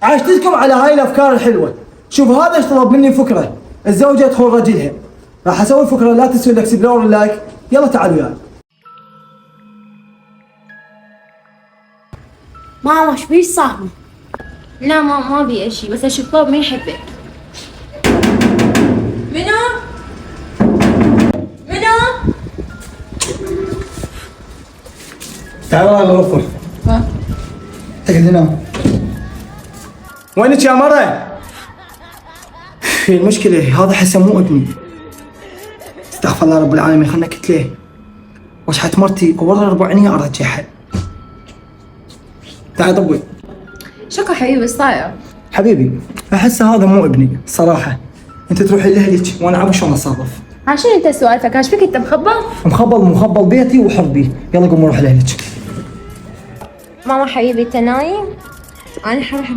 عاشتكم على هاي الافكار الحلوه. شوف هذا ايش طلب مني فكره، الزوجه تخون رجلها. راح اسوي فكره لا تنسوا الاكسبلور واللايك. يلا تعالوا يلا. ماما ايش بيش صاحبي؟ لا ما بي شيء، بس اشوف طوب ما يحبك. منو؟ تعالوا على الغرفه. تقعد هنا. وينك يا مرة؟ في المشكلة هذا حسه مو ابني. استغفر الله رب العالمين. خلنا كتله وشحت مرتي وورا ربع عينيها ارجعها. تعال طبي. شكو حبيبي ايش صاير؟ حبيبي احس هذا مو ابني صراحة. انت تروحي لاهلك وانا عارف شلون اتصرف. عشان انت سوالفك ايش فيك انت مخبل بيتي وحربي. يلا قوم نروح لاهلك. ماما حبيبي انت نايم؟ انا حرح